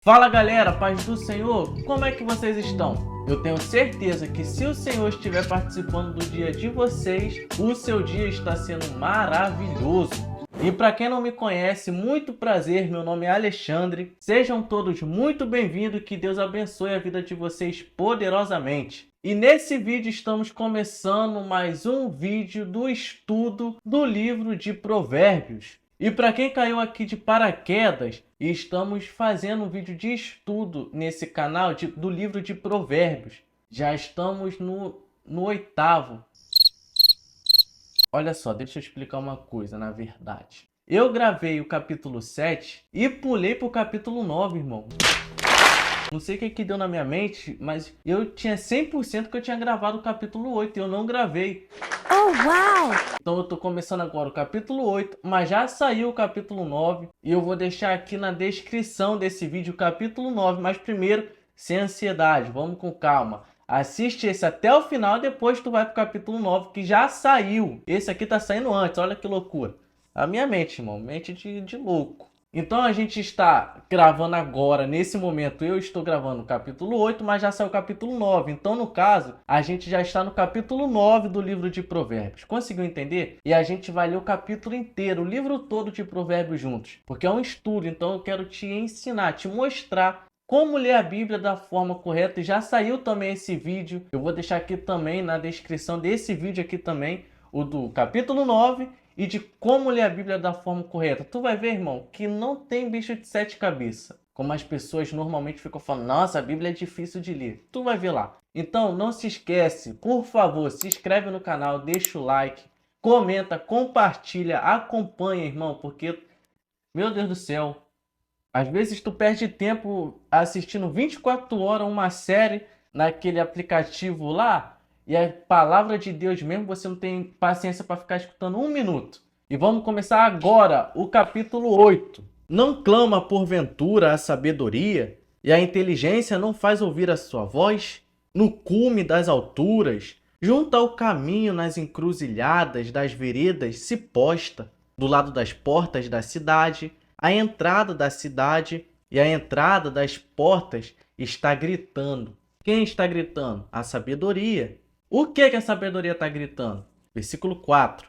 Fala galera, paz do Senhor, como é que vocês estão? Eu tenho certeza que se o Senhor estiver participando do dia de vocês, o seu dia está sendo maravilhoso. E para quem não me conhece, muito prazer, meu nome é Alexandre. Sejam todos muito bem-vindos, que Deus abençoe a vida de vocês poderosamente. E nesse vídeo estamos começando mais um vídeo do estudo do livro de Provérbios. E para quem caiu aqui de paraquedas, estamos fazendo um vídeo de estudo nesse canal do livro de Provérbios. Já estamos no oitavo. Olha só, deixa eu explicar uma coisa, na verdade. Eu gravei o capítulo 7 e pulei para o capítulo 9, irmão. Não sei o que deu na minha mente, mas eu tinha 100% que eu tinha gravado o capítulo 8 e eu não gravei. Oh, uau! Então eu tô começando agora o capítulo 8, mas já saiu o capítulo 9 e eu vou deixar aqui na descrição desse vídeo o capítulo 9, mas primeiro, sem ansiedade, vamos com calma. Assiste esse até o final e depois tu vai pro capítulo 9 que já saiu. Esse aqui tá saindo antes, olha que loucura. A minha mente, irmão, mente de louco. Então a gente está gravando agora, nesse momento eu estou gravando o capítulo 8, mas já saiu o capítulo 9. Então no caso, a gente já está no capítulo 9 do livro de Provérbios. Conseguiu entender? E a gente vai ler o capítulo inteiro, o livro todo de Provérbios juntos. Porque é um estudo, então eu quero te ensinar, te mostrar como ler a Bíblia da forma correta. E já saiu também esse vídeo, eu vou deixar aqui também na descrição desse vídeo aqui também, o do capítulo 9 e de como ler a Bíblia da forma correta. Tu vai ver, irmão, que não tem bicho de 7 cabeças, como as pessoas normalmente ficam falando, nossa, a Bíblia é difícil de ler. Tu vai ver lá. Então não se esquece, por favor, se inscreve no canal, deixa o like, comenta, compartilha, acompanha, irmão, porque, meu Deus do céu, às vezes tu perde tempo assistindo 24 horas uma série naquele aplicativo lá, e a palavra de Deus mesmo, você não tem paciência para ficar escutando um minuto. E vamos começar agora o capítulo 8. Não clama porventura a sabedoria, e a inteligência não faz ouvir a sua voz? No cume das alturas, junto ao caminho nas encruzilhadas das veredas se posta, do lado das portas da cidade, a entrada da cidade e a entrada das portas está gritando. Quem está gritando? A sabedoria. O que a sabedoria está gritando? Versículo 4.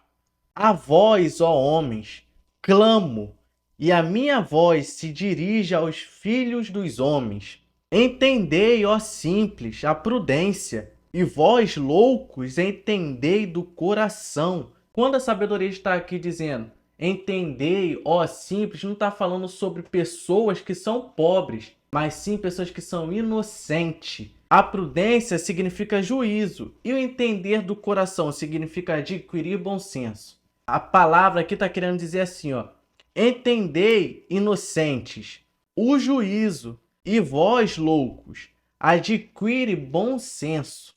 A vós, ó homens, clamo, e a minha voz se dirige aos filhos dos homens. Entendei, ó simples, a prudência, e vós, loucos, entendei do coração. Quando a sabedoria está aqui dizendo, entendei, ó simples, não está falando sobre pessoas que são pobres, mas sim pessoas que são inocentes. A prudência significa juízo e o entender do coração significa adquirir bom senso. A palavra aqui está querendo dizer assim, ó, entendei, inocentes, o juízo, e vós, loucos, adquire bom senso.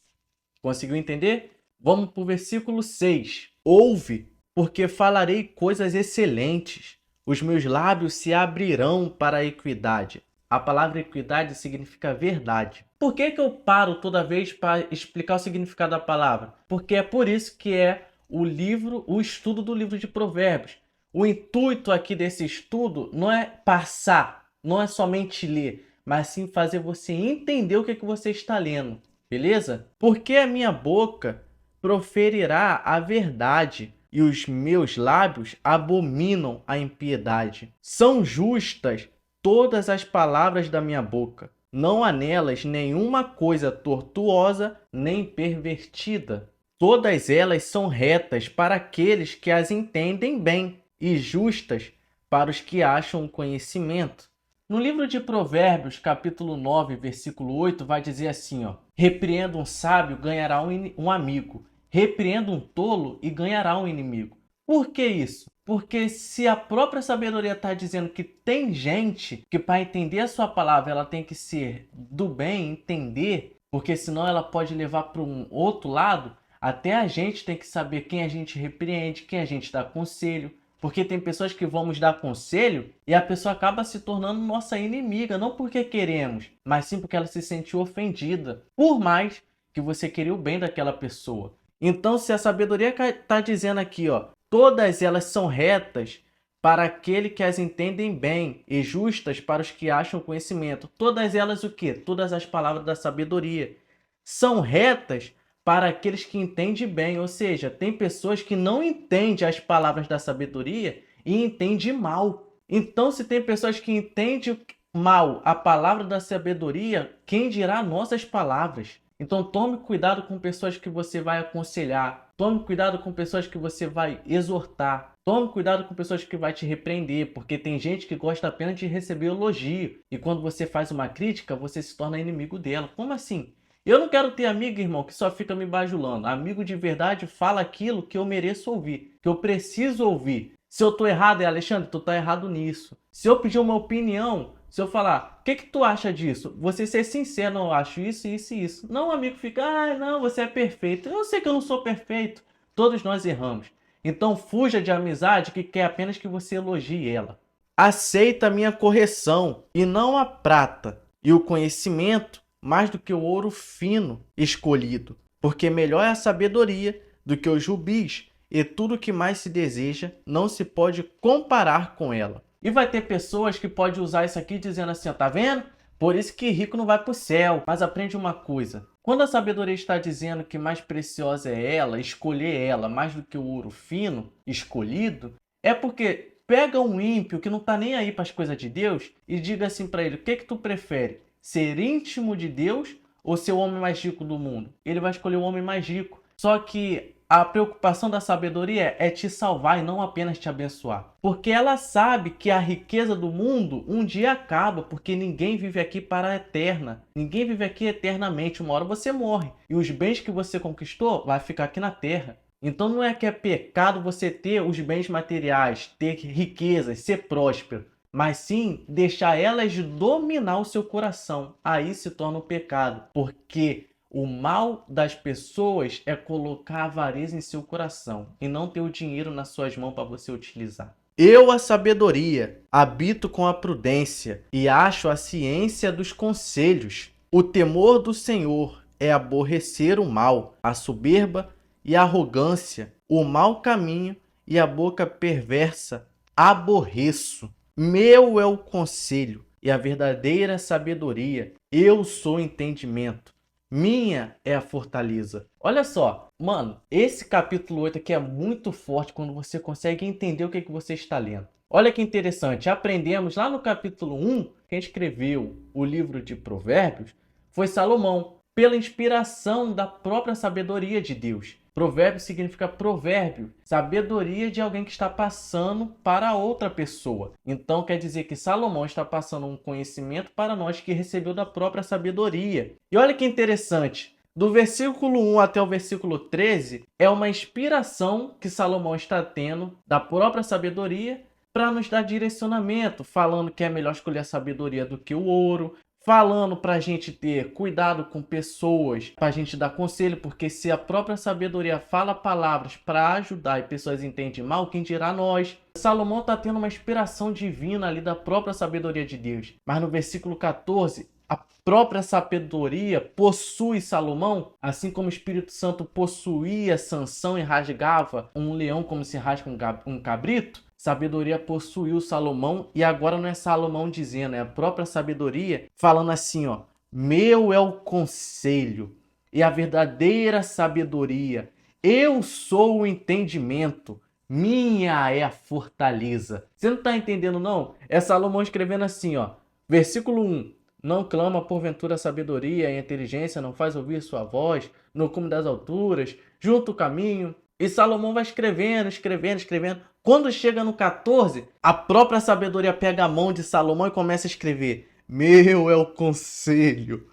Conseguiu entender? Vamos para o versículo 6. Ouve, porque falarei coisas excelentes. Os meus lábios se abrirão para a equidade. A palavra equidade significa verdade. Por que eu paro toda vez para explicar o significado da palavra? Porque é por isso que é o estudo do livro de Provérbios. O intuito aqui desse estudo não é passar, não é somente ler, mas sim fazer você entender o que você está lendo. Beleza? Porque a minha boca proferirá a verdade e os meus lábios abominam a impiedade. São justas todas as palavras da minha boca. Não há nelas nenhuma coisa tortuosa nem pervertida. Todas elas são retas para aqueles que as entendem bem e justas para os que acham conhecimento. No livro de Provérbios, capítulo 9, versículo 8, vai dizer assim, ó, repreenda um sábio, ganhará um amigo. Repreenda um tolo e ganhará um inimigo. Por que isso? Porque se a própria sabedoria está dizendo que tem gente que para entender a sua palavra ela tem que ser do bem, entender, porque senão ela pode levar para um outro lado, até a gente tem que saber quem a gente repreende, quem a gente dá conselho. Porque tem pessoas que vamos dar conselho e a pessoa acaba se tornando nossa inimiga, não porque queremos, mas sim porque ela se sentiu ofendida, por mais que você queria o bem daquela pessoa. Então, se a sabedoria está dizendo aqui, ó, todas elas são retas para aquele que as entendem bem, e justas para os que acham conhecimento. Todas elas o quê? Todas as palavras da sabedoria. São retas para aqueles que entendem bem, ou seja, tem pessoas que não entendem as palavras da sabedoria e entendem mal. Então, se tem pessoas que entendem mal a palavra da sabedoria, quem dirá nossas palavras? Então tome cuidado com pessoas que você vai aconselhar, tome cuidado com pessoas que você vai exortar, tome cuidado com pessoas que vai te repreender, porque tem gente que gosta apenas de receber elogio, e quando você faz uma crítica, você se torna inimigo dela. Como assim? Eu não quero ter amigo, irmão, que só fica me bajulando. Amigo de verdade fala aquilo que eu mereço ouvir, que eu preciso ouvir. Se eu tô errado, Alexandre, tu tá errado nisso. Se eu pedir uma opinião, se eu falar, o que que tu acha disso? Você ser sincero, não, eu acho isso, isso e isso. Não, o amigo fica, não, você é perfeito. Eu sei que eu não sou perfeito. Todos nós erramos. Então fuja de amizade que quer apenas que você elogie ela. Aceita a minha correção e não a prata e o conhecimento mais do que o ouro fino escolhido. Porque melhor é a sabedoria do que os rubis, e tudo que mais se deseja não se pode comparar com ela. E vai ter pessoas que podem usar isso aqui dizendo assim, ó, tá vendo? Por isso que rico não vai para o céu. Mas aprende uma coisa. Quando a sabedoria está dizendo que mais preciosa é ela, escolher ela mais do que o ouro fino escolhido, é porque pega um ímpio que não está nem aí para as coisas de Deus e diga assim para ele, o que que tu prefere? Ser íntimo de Deus ou ser o homem mais rico do mundo? Ele vai escolher o homem mais rico. Só que a preocupação da sabedoria é te salvar e não apenas te abençoar. Porque ela sabe que a riqueza do mundo um dia acaba, porque ninguém vive aqui para a eterna. Ninguém vive aqui eternamente. Uma hora você morre. E os bens que você conquistou vai ficar aqui na terra. Então não é que é pecado você ter os bens materiais, ter riquezas, ser próspero. Mas sim deixar elas dominar o seu coração. Aí se torna um pecado. Porque o mal das pessoas é colocar a avareza em seu coração e não ter o dinheiro nas suas mãos para você utilizar. Eu, a sabedoria, habito com a prudência e acho a ciência dos conselhos. O temor do Senhor é aborrecer o mal, a soberba e a arrogância, o mau caminho e a boca perversa aborreço. Meu é o conselho e a verdadeira sabedoria. Eu sou entendimento. Minha é a fortaleza. Olha só, mano, esse capítulo 8 aqui é muito forte quando você consegue entender o que você está lendo. Olha que interessante, aprendemos lá no capítulo 1, quem escreveu o livro de Provérbios foi Salomão, pela inspiração da própria sabedoria de Deus. Provérbio significa provérbio, sabedoria de alguém que está passando para outra pessoa. Então quer dizer que Salomão está passando um conhecimento para nós que recebeu da própria sabedoria. E olha que interessante, do versículo 1 até o versículo 13 é uma inspiração que Salomão está tendo da própria sabedoria para nos dar direcionamento, falando que é melhor escolher a sabedoria do que o ouro, falando para a gente ter cuidado com pessoas, para a gente dar conselho, porque se a própria sabedoria fala palavras para ajudar e pessoas entendem mal, quem dirá nós? Salomão está tendo uma inspiração divina ali da própria sabedoria de Deus. Mas no versículo 14, a própria sabedoria possui Salomão, assim como o Espírito Santo possuía Sansão e rasgava um leão como se rasga um cabrito. Sabedoria possuiu Salomão e agora não é Salomão dizendo, é a própria sabedoria falando assim, ó, meu é o conselho e a verdadeira sabedoria, eu sou o entendimento, minha é a fortaleza. Você não está entendendo não? É Salomão escrevendo assim, ó, versículo 1, não clama porventura a sabedoria e a inteligência, não faz ouvir sua voz no cume das alturas, junto o caminho. E Salomão vai escrevendo, escrevendo, escrevendo. Quando chega no 14, a própria sabedoria pega a mão de Salomão e começa a escrever, meu é o conselho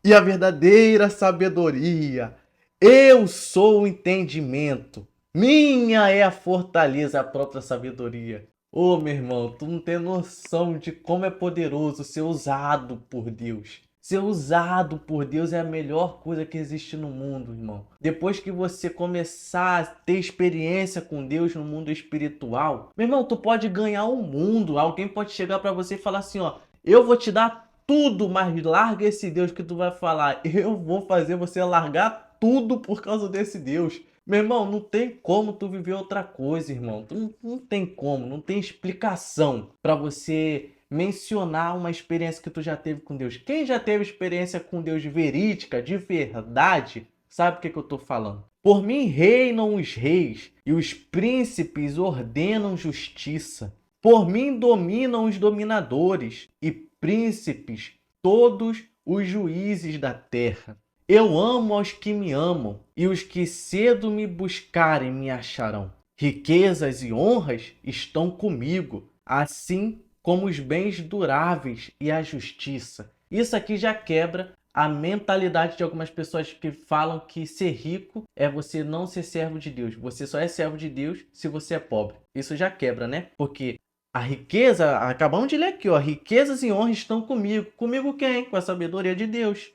e a verdadeira sabedoria, eu sou o entendimento, minha é a fortaleza, a própria sabedoria. Ô meu irmão, tu não tem noção de como é poderoso ser usado por Deus. Ser usado por Deus é a melhor coisa que existe no mundo, irmão. Depois que você começar a ter experiência com Deus no mundo espiritual, meu irmão, tu pode ganhar o mundo. Alguém pode chegar para você e falar assim, ó, eu vou te dar tudo, mas larga esse Deus que tu vai falar. Eu vou fazer você largar tudo por causa desse Deus. Meu irmão, não tem como tu viver outra coisa, irmão. Não tem como, não tem explicação para você mencionar uma experiência que tu já teve com Deus. Quem já teve experiência com Deus verídica, de verdade, sabe o que eu tô falando. Por mim reinam os reis e os príncipes ordenam justiça. Por mim dominam os dominadores e príncipes todos os juízes da terra. Eu amo aos que me amam, e os que cedo me buscarem me acharão. Riquezas e honras estão comigo, assim como os bens duráveis e a justiça. Isso aqui já quebra a mentalidade de algumas pessoas que falam que ser rico é você não ser servo de Deus. Você só é servo de Deus se você é pobre. Isso já quebra, né? Porque a riqueza, acabamos de ler aqui, ó, riquezas e honras estão comigo. Comigo quem? Com a sabedoria de Deus.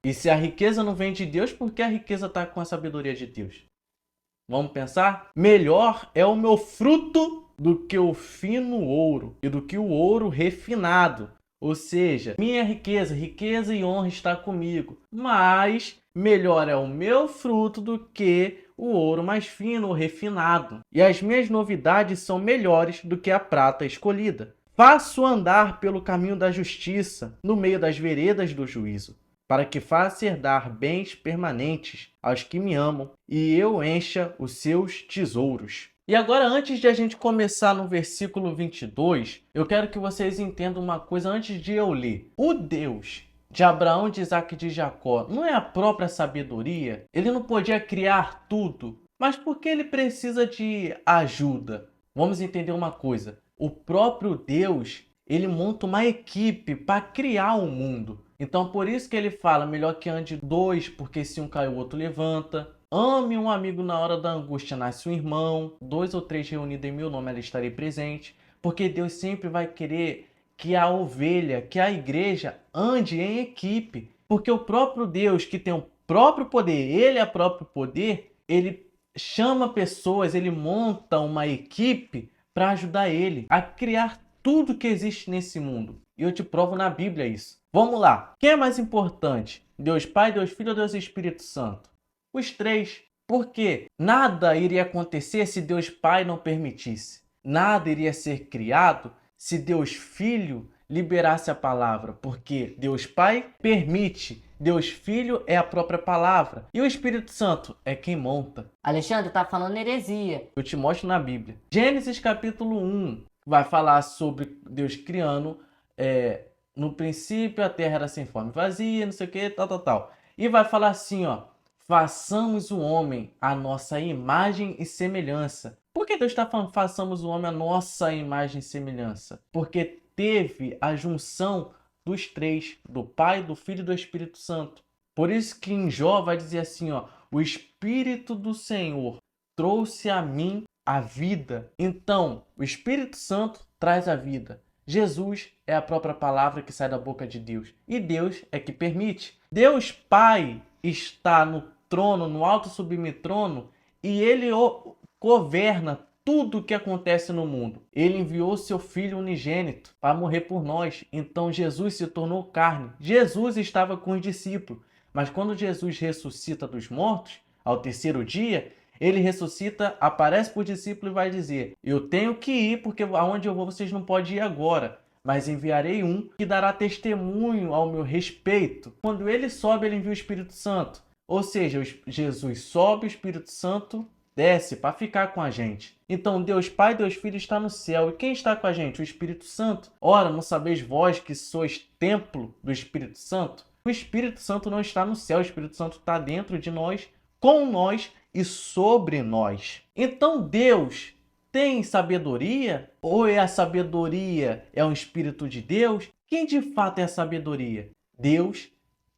E se a riqueza não vem de Deus, por que a riqueza está com a sabedoria de Deus? Vamos pensar? Melhor é o meu fruto do que o fino ouro e do que o ouro refinado. Ou seja, minha riqueza e honra está comigo. Mas melhor é o meu fruto do que o ouro mais fino ou refinado. E as minhas novidades são melhores do que a prata escolhida. Faço andar pelo caminho da justiça, no meio das veredas do juízo, para que faça herdar bens permanentes aos que me amam e eu encha os seus tesouros. E agora, antes de a gente começar no versículo 22, eu quero que vocês entendam uma coisa antes de eu ler. O Deus de Abraão, de Isaac e de Jacó não é a própria sabedoria? Ele não podia criar tudo, mas por que ele precisa de ajuda? Vamos entender uma coisa. O próprio Deus, ele monta uma equipe para criar o mundo. Então, por isso que ele fala, melhor que ande dois, porque se um cai, o outro levanta. Ame um amigo na hora da angústia, nasce um irmão. 2 ou 3 reunidos em meu nome, ela estarei presente. Porque Deus sempre vai querer que a ovelha, que a igreja ande em equipe. Porque o próprio Deus, que tem o próprio poder, ele é o próprio poder, ele chama pessoas, ele monta uma equipe para ajudar ele a criar tudo que existe nesse mundo. E eu te provo na Bíblia isso. Vamos lá. Quem é mais importante? Deus Pai, Deus Filho ou Deus Espírito Santo? Os três. Por quê? Nada iria acontecer se Deus Pai não permitisse. Nada iria ser criado se Deus Filho liberasse a palavra. Porque Deus Pai permite. Deus Filho é a própria palavra. E o Espírito Santo é quem monta. Alexandre, tá falando heresia. Eu te mostro na Bíblia. Gênesis capítulo 1 vai falar sobre Deus criando... no princípio a terra era sem forma e vazia, não sei o que, tal. E vai falar assim, ó. Façamos o homem a nossa imagem e semelhança. Por que Deus está falando façamos o homem a nossa imagem e semelhança? Porque teve a junção dos três, do Pai, do Filho e do Espírito Santo. Por isso que em Jó vai dizer assim, ó. O Espírito do Senhor trouxe a mim a vida. Então, o Espírito Santo traz a vida. Jesus é a própria palavra que sai da boca de Deus. E Deus é que permite. Deus Pai está no trono, no alto sublime trono, e ele governa tudo o que acontece no mundo. Ele enviou seu Filho unigênito para morrer por nós. Então Jesus se tornou carne. Jesus estava com os discípulos. Mas quando Jesus ressuscita dos mortos, ao terceiro dia, ele ressuscita, aparece para o discípulo e vai dizer: eu tenho que ir porque aonde eu vou vocês não podem ir agora. Mas enviarei um que dará testemunho ao meu respeito. Quando ele sobe, ele envia o Espírito Santo. Ou seja, Jesus sobe, o Espírito Santo desce para ficar com a gente. Então Deus Pai, Deus Filho está no céu. E quem está com a gente? O Espírito Santo. Ora, não sabeis vós que sois templo do Espírito Santo? O Espírito Santo não está no céu, o Espírito Santo está dentro de nós, com nós e sobre nós. Então Deus tem sabedoria? Ou a sabedoria é um espírito de Deus? Quem de fato é a sabedoria? Deus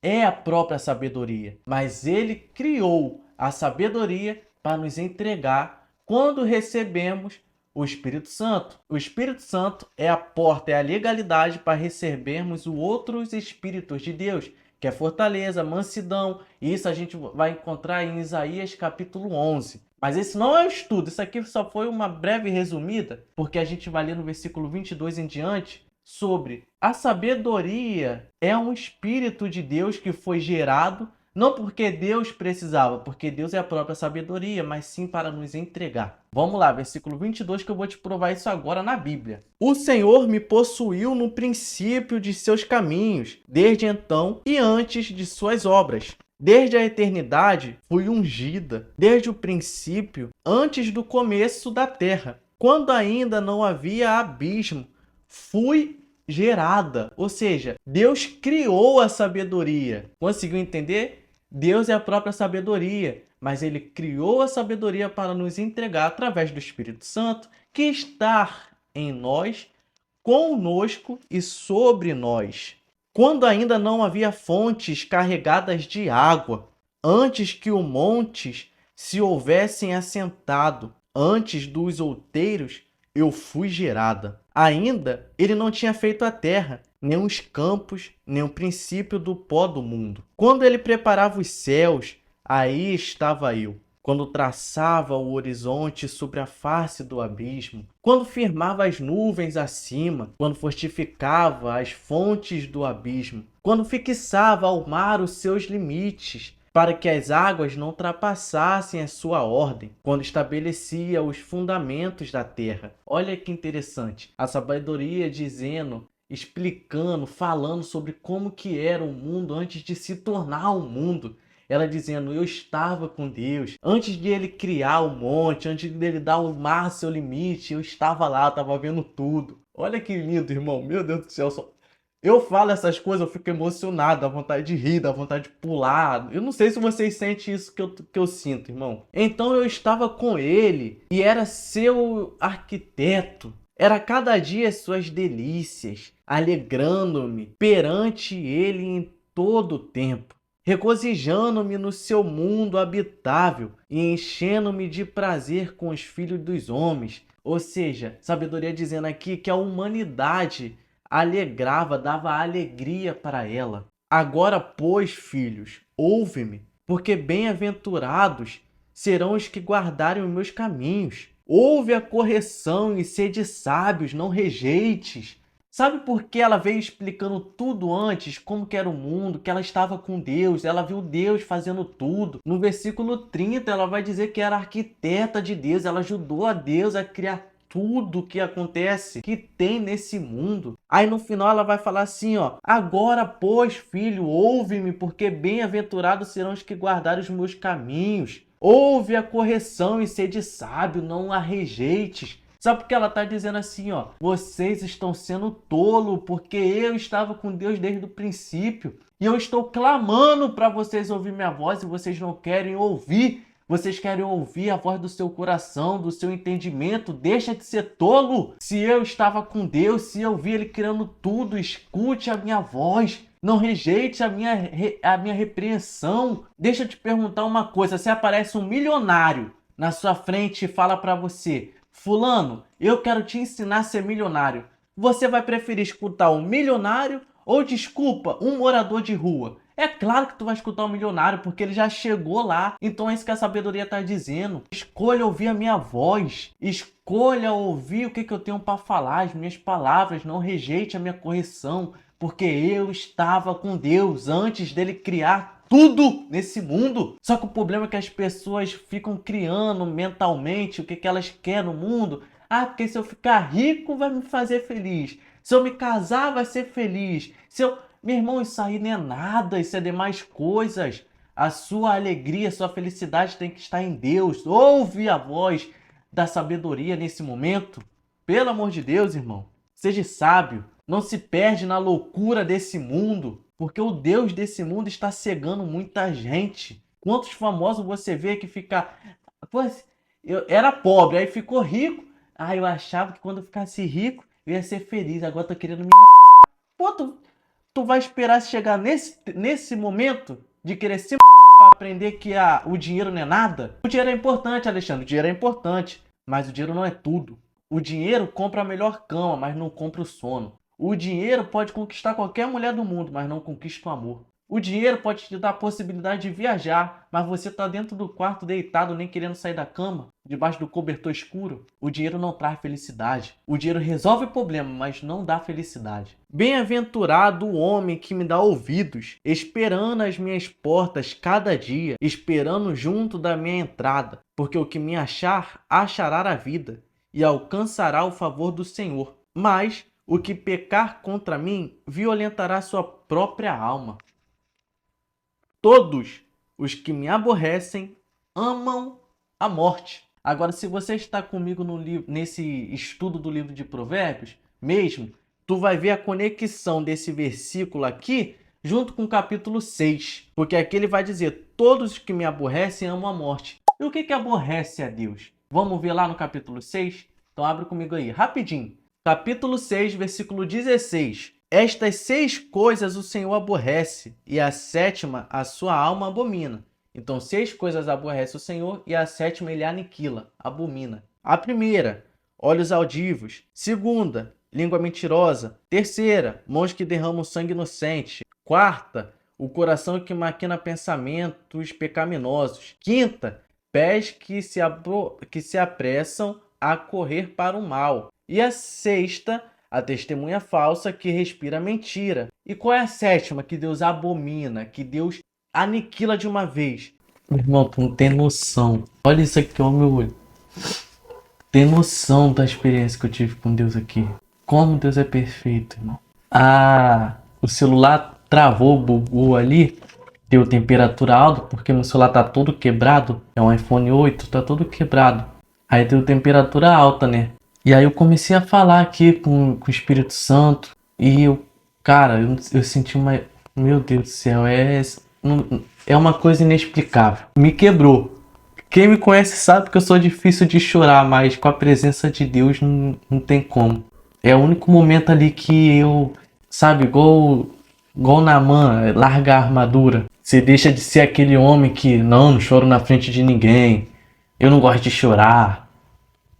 é a própria sabedoria, mas ele criou a sabedoria para nos entregar quando recebemos o Espírito Santo. O Espírito Santo é a porta, é a legalidade para recebermos os outros espíritos de Deus, que é fortaleza, mansidão, e isso a gente vai encontrar em Isaías capítulo 11. Mas esse não é o estudo, isso aqui só foi uma breve resumida, porque a gente vai ler no versículo 22 em diante sobre a sabedoria é um espírito de Deus que foi gerado Não porque Deus precisava, porque Deus é a própria sabedoria, mas sim para nos entregar. Vamos lá, versículo 22, que eu vou te provar isso agora na Bíblia. O Senhor me possuiu no princípio de seus caminhos, desde então e antes de suas obras. Desde a eternidade fui ungida, desde o princípio, antes do começo da terra. Quando ainda não havia abismo, fui gerada. Ou seja, Deus criou a sabedoria. Conseguiu entender? Deus é a própria sabedoria, mas ele criou a sabedoria para nos entregar através do Espírito Santo, que está em nós, conosco e sobre nós. Quando ainda não havia fontes carregadas de água, antes que os montes se houvessem assentado, antes dos outeiros, eu fui gerada. Ainda ele não tinha feito a terra, nem os campos, nem o princípio do pó do mundo. Quando ele preparava os céus, aí estava eu. Quando traçava o horizonte sobre a face do abismo, quando firmava as nuvens acima, quando fortificava as fontes do abismo, quando fixava ao mar os seus limites, para que as águas não ultrapassassem a sua ordem, quando estabelecia os fundamentos da terra. Olha que interessante, a sabedoria dizendo, explicando, falando sobre como que era o mundo antes de se tornar o mundo. Ela dizendo, eu estava com Deus. Antes de ele criar o monte, antes dele dar o mar seu limite, eu estava lá, estava vendo tudo. Olha que lindo, irmão. Meu Deus do céu. Eu falo essas coisas, eu fico emocionado, dá vontade de rir, dá vontade de pular. Eu não sei se vocês sentem isso que eu sinto, irmão. Então eu estava com ele e era seu arquiteto. Era cada dia suas delícias, alegrando-me perante ele em todo o tempo, regozijando-me no seu mundo habitável e enchendo-me de prazer com os filhos dos homens. Ou seja, sabedoria dizendo aqui que a humanidade alegrava, dava alegria para ela. Agora, pois, filhos, ouve-me, porque bem-aventurados serão os que guardarem os meus caminhos. Ouve a correção e sede sábios, não rejeites. Sabe por que ela veio explicando tudo antes, como que era o mundo, que ela estava com Deus, ela viu Deus fazendo tudo. No versículo 30, ela vai dizer que era arquiteta de Deus, ela ajudou a Deus a criar tudo que acontece, que tem nesse mundo. Aí no final ela vai falar assim, ó: agora, pois, filho, ouve-me, porque bem-aventurados serão os que guardarem os meus caminhos. Ouve a correção e sede sábio, não a rejeites. Sabe por que ela está dizendo assim, ó? Vocês estão sendo tolo, porque eu estava com Deus desde o princípio. E eu estou clamando para vocês ouvir minha voz e vocês não querem ouvir. Vocês querem ouvir a voz do seu coração, do seu entendimento. Deixa de ser tolo. Se eu estava com Deus, se eu vi Ele criando tudo, escute a minha voz. Não rejeite a minha repreensão. Deixa eu te perguntar uma coisa. Se aparece um milionário na sua frente e fala para você: fulano, eu quero te ensinar a ser milionário. Você vai preferir escutar um milionário ou, desculpa, um morador de rua? É claro que tu vai escutar um milionário, porque ele já chegou lá. Então é isso que a sabedoria está dizendo. Escolha ouvir a minha voz. Escolha ouvir o que eu tenho para falar, as minhas palavras. Não rejeite a minha correção, porque eu estava com Deus antes dele criar tudo nesse mundo. Só que o problema é que as pessoas ficam criando mentalmente o que elas querem no mundo. Ah, porque se eu ficar rico vai me fazer feliz. Se eu me casar vai ser feliz. Se eu... Meu irmão, isso aí não é nada, isso é demais coisas. A sua alegria, a sua felicidade tem que estar em Deus. Ouve a voz da sabedoria nesse momento. Pelo amor de Deus, irmão. Seja sábio. Não se perde na loucura desse mundo, porque o Deus desse mundo está cegando muita gente. Quantos famosos você vê que fica... Pô, eu era pobre, aí ficou rico. Ah, eu achava que quando eu ficasse rico, eu ia ser feliz. Agora tô querendo me... Pô, tu vai esperar chegar nesse momento de querer se para aprender que o dinheiro não é nada? O dinheiro é importante, Alexandre, o dinheiro é importante, mas o dinheiro não é tudo. O dinheiro compra a melhor cama, mas não compra o sono. O dinheiro pode conquistar qualquer mulher do mundo, mas não conquista o amor. O dinheiro pode te dar a possibilidade de viajar, mas você está dentro do quarto deitado, nem querendo sair da cama, debaixo do cobertor escuro. O dinheiro não traz felicidade. O dinheiro resolve o problema, mas não dá felicidade. Bem-aventurado o homem que me dá ouvidos, esperando as minhas portas cada dia, esperando junto da minha entrada, porque o que me achar, achará a vida, e alcançará o favor do Senhor. Mas o que pecar contra mim, violentará sua própria alma. Todos os que me aborrecem amam a morte. Agora, se você está comigo no livro, nesse estudo do livro de Provérbios, mesmo, tu vai ver a conexão desse versículo aqui junto com o capítulo 6. Porque aqui ele vai dizer, todos os que me aborrecem amam a morte. E o que aborrece a Deus? Vamos ver lá no capítulo 6? Então abre comigo aí, rapidinho. Capítulo 6, versículo 16. Estas 6 coisas o Senhor aborrece, e a 7ª a sua alma abomina. Então 6 coisas aborrece o Senhor, e a 7ª ele aniquila, abomina. A primeira, olhos aldivos. Segunda, língua mentirosa. Terceira, mãos que derramam sangue inocente. Quarta, o coração que maquina pensamentos pecaminosos. Quinta, pés que se apressam a correr para o mal. E a sexta, a testemunha falsa que respira mentira. E qual é a 7ª que Deus abomina, que Deus aniquila de uma vez? Meu irmão, tu não tem noção. Olha isso aqui, ó, meu olho. Tem noção da experiência que eu tive com Deus aqui. Como Deus é perfeito, irmão. O celular travou, bugou ali. Deu temperatura alta, porque meu celular tá todo quebrado. É um iPhone 8, tá todo quebrado. Aí deu temperatura alta, né? E aí eu comecei a falar aqui com o Espírito Santo. E eu senti uma... Meu Deus do céu, é uma coisa inexplicável. Me quebrou. Quem me conhece sabe que eu sou difícil de chorar, mas com a presença de Deus não tem como. É o único momento ali que eu... Sabe, igual Naamã, larga a armadura. Você deixa de ser aquele homem que... Não choro na frente de ninguém. Eu não gosto de chorar.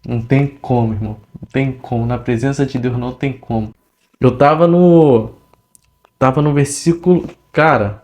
Não tem como, irmão. Não tem como. Na presença de Deus não tem como. Eu tava no versículo... Cara,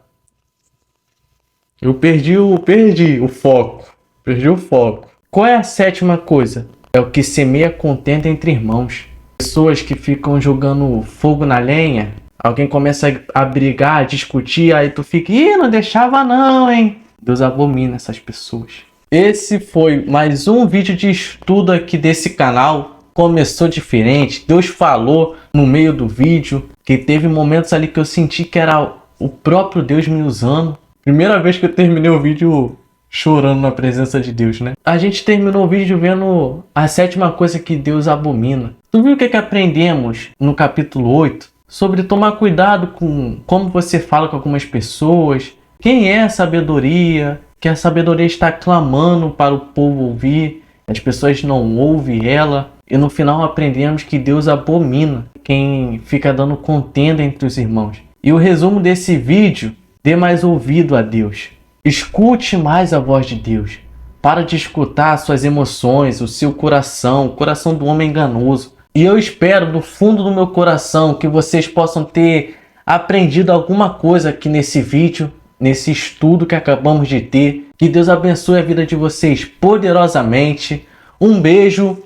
eu perdi o foco. Perdi o foco. Qual é a 7ª coisa? É o que semeia contenda entre irmãos. Pessoas que ficam jogando fogo na lenha. Alguém começa a brigar, a discutir. Aí tu fica... Ih, não deixava não, hein? Deus abomina essas pessoas. Esse foi mais um vídeo de estudo aqui desse canal. Começou diferente. Deus falou no meio do vídeo. Que teve momentos ali que eu senti que era o próprio Deus me usando. Primeira vez que eu terminei o vídeo chorando na presença de Deus, né? A gente terminou o vídeo vendo a 7ª coisa que Deus abomina. Tu viu o que aprendemos no capítulo 8? Sobre tomar cuidado com como você fala com algumas pessoas. Quem é a sabedoria? Que a sabedoria está clamando para o povo ouvir. As pessoas não ouvem ela. E no final aprendemos que Deus abomina quem fica dando contenda entre os irmãos. E o resumo desse vídeo: dê mais ouvido a Deus. Escute mais a voz de Deus. Para de escutar suas emoções, o seu coração, o coração do homem enganoso. E eu espero do fundo do meu coração que vocês possam ter aprendido alguma coisa aqui nesse vídeo, nesse estudo que acabamos de ter. Que Deus abençoe a vida de vocês poderosamente. Um beijo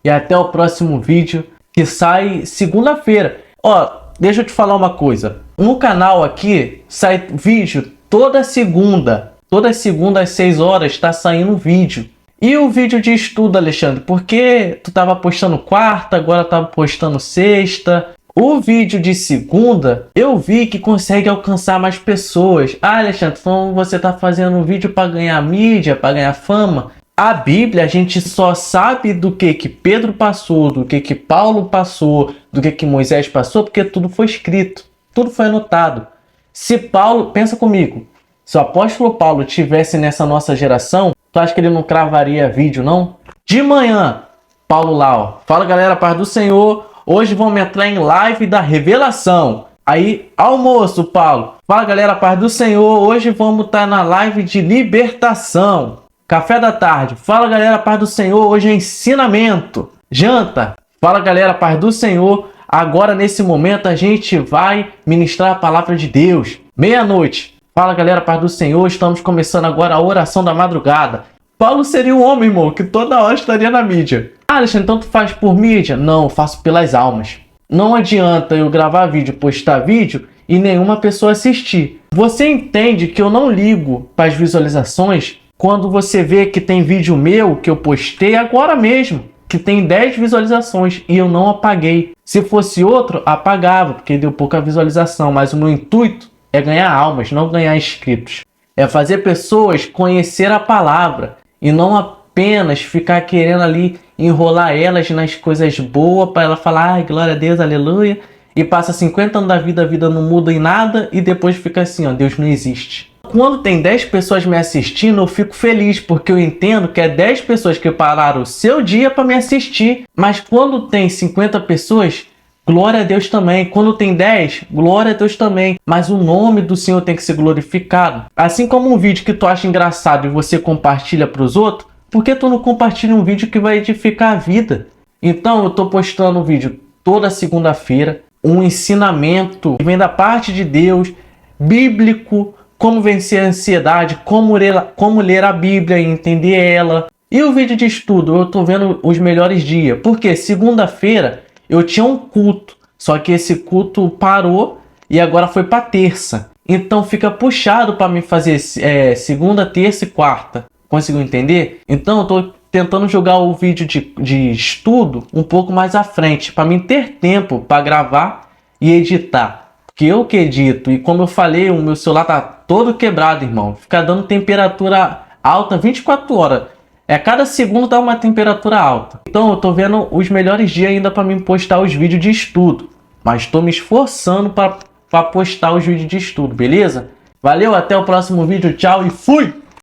e até o próximo vídeo, que sai segunda-feira. Ó, deixa eu te falar uma coisa. No canal aqui sai vídeo toda segunda. Toda segunda às 6 horas está saindo um vídeo. E o vídeo de estudo, Alexandre? Porque tu tava postando quarta, agora tava postando sexta. O vídeo de segunda, eu vi que consegue alcançar mais pessoas. Ah, Alexandre, então você tá fazendo um vídeo para ganhar mídia, para ganhar fama? A Bíblia, a gente só sabe do que Pedro passou, do que Paulo passou, do que Moisés passou, porque tudo foi escrito, tudo foi anotado. Se Paulo, pensa comigo, se o apóstolo Paulo tivesse nessa nossa geração, tu acha que ele não cravaria vídeo, não? De manhã, Paulo lá, ó, fala galera, paz do Senhor, hoje vamos entrar em live da revelação. Aí, almoço, Paulo, fala galera, paz do Senhor, hoje vamos estar na live de libertação. Café da tarde, fala galera, paz do Senhor, hoje é ensinamento. Janta, fala galera, paz do Senhor, agora nesse momento a gente vai ministrar a palavra de Deus. meia-noite. Fala galera, paz do Senhor, estamos começando agora a oração da madrugada. Paulo seria um homem, irmão, que toda hora estaria na mídia. Ah, Alexandre, então tu faz por mídia? Não, eu faço pelas almas. Não adianta eu gravar vídeo, postar vídeo e nenhuma pessoa assistir. Você entende que eu não ligo para as visualizações quando você vê que tem vídeo meu que eu postei agora mesmo, que tem 10 visualizações e eu não apaguei. Se fosse outro, apagava, porque deu pouca visualização, mas o meu intuito é ganhar almas, não ganhar inscritos. É fazer pessoas conhecer a palavra e não apenas ficar querendo ali enrolar elas nas coisas boas para ela falar, ai, glória a Deus, aleluia, e passa 50 anos da vida, a vida não muda em nada e depois fica assim, ó, Deus não existe. Quando tem 10 pessoas me assistindo, eu fico feliz, porque eu entendo que é 10 pessoas que pararam o seu dia para me assistir. Mas quando tem 50 pessoas, glória a Deus também. Quando tem 10, glória a Deus também. Mas o nome do Senhor tem que ser glorificado. Assim como um vídeo que tu acha engraçado e você compartilha para os outros, por que tu não compartilha um vídeo que vai edificar a vida? Então eu tô postando um vídeo toda segunda-feira, um ensinamento que vem da parte de Deus, bíblico, como vencer a ansiedade, como ler a Bíblia e entender ela. E o vídeo de estudo, eu tô vendo os melhores dias. Porque segunda-feira eu tinha um culto, só que esse culto parou e agora foi para terça. Então fica puxado para mim fazer segunda, terça e quarta. Conseguiu entender? Então eu tô tentando jogar o vídeo de estudo um pouco mais à frente, para mim ter tempo para gravar e editar. Porque eu que edito, e como eu falei, o meu celular tá todo quebrado, irmão. Fica dando temperatura alta 24 horas. Cada segundo dá uma temperatura alta. Então eu tô vendo os melhores dias ainda para mim postar os vídeos de estudo. Mas tô me esforçando para postar os vídeos de estudo, beleza? Valeu, até o próximo vídeo, tchau e fui!